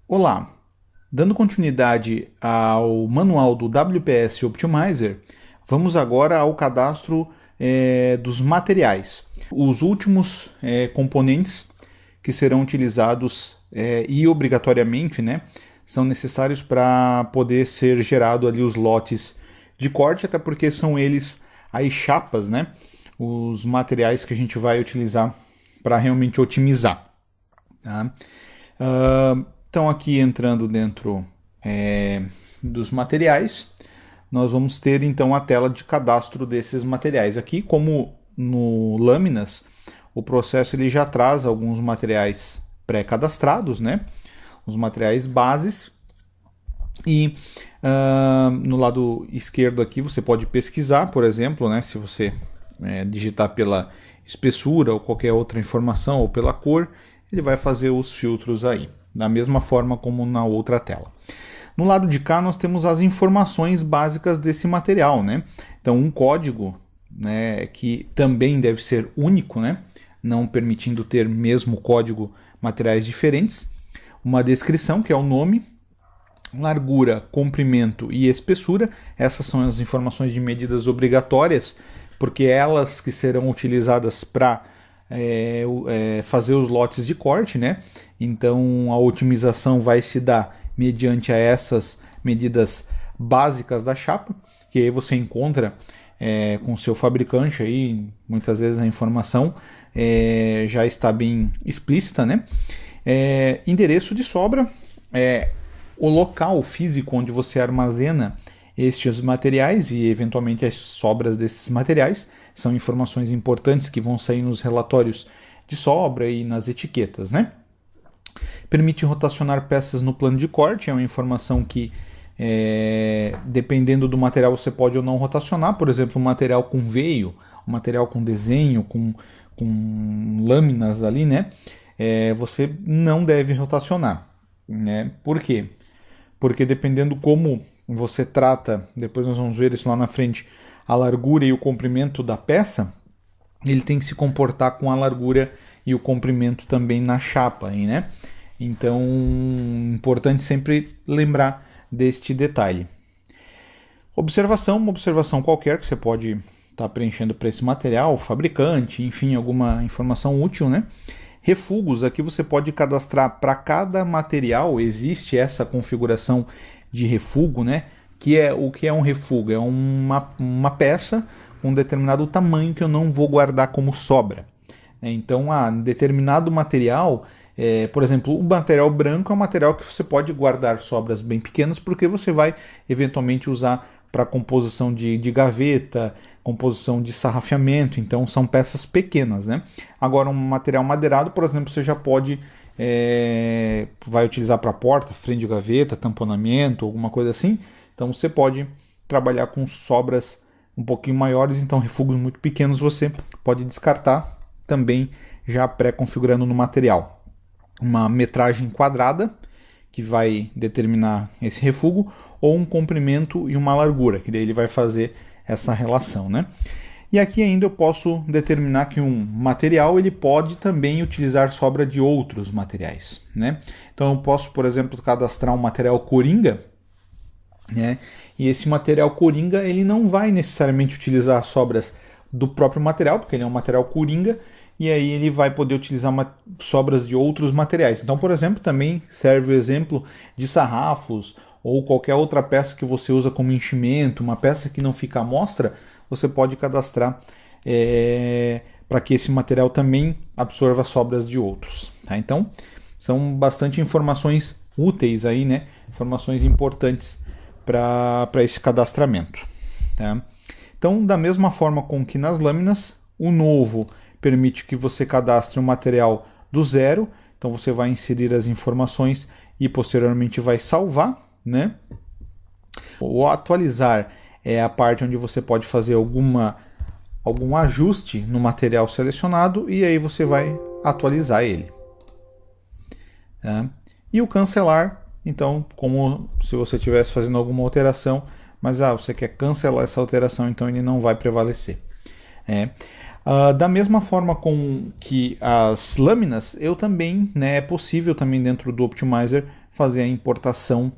Olá! Dando continuidade ao manual do WPS Optimizer, vamos agora ao cadastro dos materiais. Os últimos componentes que serão utilizados e obrigatoriamente, né, são necessários para poder ser gerado ali os lotes de corte, até porque são eles as chapas, né, os materiais que a gente vai utilizar para realmente otimizar. Tá? Então aqui entrando dentro dos materiais, nós vamos ter então a tela de cadastro desses materiais. Aqui, como no Lâminas, o processo ele já traz alguns materiais pré-cadastrados, né? Os materiais bases. E no lado esquerdo aqui você pode pesquisar, por exemplo, né? Se você digitar pela espessura ou qualquer outra informação ou pela cor, ele vai fazer os filtros aí, da mesma forma como na outra tela. No lado de cá nós temos as informações básicas desse material, né? Então um código, né, que também deve ser único, né, não permitindo ter mesmo código materiais diferentes, uma descrição que é o nome, largura, comprimento e espessura, essas são as informações de medidas obrigatórias, porque elas que serão utilizadas para fazer os lotes de corte, né? Então a otimização vai se dar mediante a essas medidas básicas da chapa, que aí você encontra com o seu fabricante aí, muitas vezes a informação já está bem explícita, né? Endereço de sobra, o local físico onde você armazena estes materiais e eventualmente as sobras desses materiais são informações importantes que vão sair nos relatórios de sobra e nas etiquetas, né? Permite rotacionar peças no plano de corte, é uma informação que dependendo do material você pode ou não rotacionar, por exemplo, um material com veio, um material com desenho, com lâminas ali, né? Você não deve rotacionar, né? Por quê? Porque dependendo como você trata, depois nós vamos ver isso lá na frente, a largura e o comprimento da peça, ele tem que se comportar com a largura e o comprimento também na chapa, aí, né? Então, importante sempre lembrar deste detalhe. Observação, uma observação qualquer que você pode estar preenchendo para esse material, fabricante, enfim, alguma informação útil, né? Refugos, aqui você pode cadastrar para cada material, existe essa configuração de refugo, né? O que é um refugo? É uma peça com um determinado tamanho que eu não vou guardar como sobra. Então, determinado material, por exemplo, o material branco é um material que você pode guardar sobras bem pequenas, porque você vai eventualmente usar para composição de gaveta, composição de sarrafamento, então são peças pequenas, né? Agora um material madeirado, por exemplo, você já pode vai utilizar para porta, frente de gaveta, tamponamento, alguma coisa assim. Então você pode trabalhar com sobras um pouquinho maiores, então refugos muito pequenos você pode descartar também já pré-configurando no material. Uma metragem quadrada que vai determinar esse refugo, ou um comprimento e uma largura, que daí ele vai fazer essa relação, né? E aqui ainda eu posso determinar que um material ele pode também utilizar sobra de outros materiais, né? Então eu posso, por exemplo, cadastrar um material coringa, né? E esse material coringa ele não vai necessariamente utilizar sobras do próprio material, porque ele é um material coringa, e aí ele vai poder utilizar sobras de outros materiais. Então, por exemplo, também serve o exemplo de sarrafos ou qualquer outra peça que você usa como enchimento, uma peça que não fica à mostra, você pode cadastrar para que esse material também absorva sobras de outros. Tá? Então, são bastante informações úteis aí, né? Informações importantes para esse cadastramento. Tá? Então, da mesma forma com que nas lâminas, o novo permite que você cadastre um material do zero, então você vai inserir as informações e posteriormente vai salvar, né? O atualizar é a parte onde você pode fazer algum ajuste no material selecionado e aí você vai atualizar ele. Tá? E o cancelar, então, como se você estivesse fazendo alguma alteração, mas você quer cancelar essa alteração, então ele não vai prevalecer. Da mesma forma com que as lâminas, eu também, né, é possível também dentro do Optimizer fazer a importação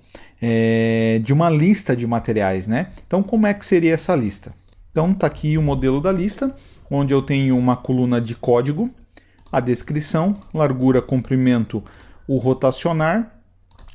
de uma lista de materiais, né? Então, como é que seria essa lista? Então, está aqui o modelo da lista, onde eu tenho uma coluna de código, a descrição, largura, comprimento, o rotacionar,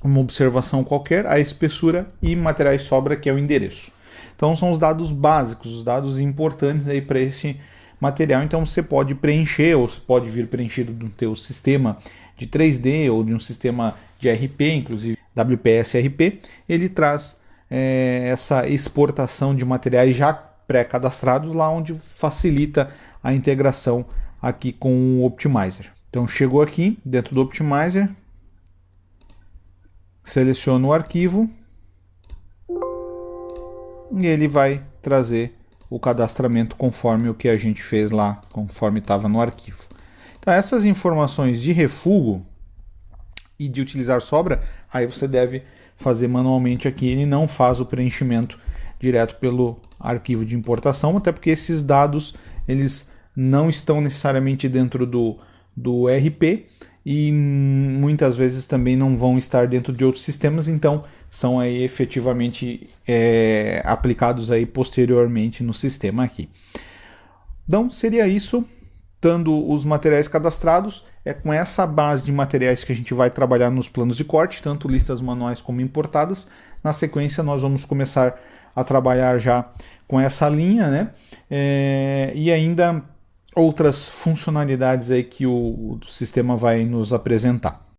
uma observação qualquer, a espessura e materiais sobra, que é o endereço. Então, são os dados básicos, os dados importantes aí para esse material. Então, você pode preencher, ou você pode vir preenchido do teu sistema de 3D ou de um sistema de RP, inclusive WPS RP, ele traz essa exportação de materiais já pré-cadastrados, lá onde facilita a integração aqui com o Optimizer. Então chegou aqui dentro do Optimizer, seleciono o arquivo e ele vai trazer o cadastramento conforme o que a gente fez lá, conforme estava no arquivo. Então essas informações de refúgio e de utilizar sobra, aí você deve fazer manualmente aqui, ele não faz o preenchimento direto pelo arquivo de importação, até porque esses dados eles não estão necessariamente dentro do RP e muitas vezes também não vão estar dentro de outros sistemas, então são aí efetivamente aplicados aí posteriormente no sistema aqui. Então seria isso, dando os materiais cadastrados, é com essa base de materiais que a gente vai trabalhar nos planos de corte, tanto listas manuais como importadas. Na sequência nós vamos começar a trabalhar já com essa linha, né? E ainda outras funcionalidades aí que o sistema vai nos apresentar.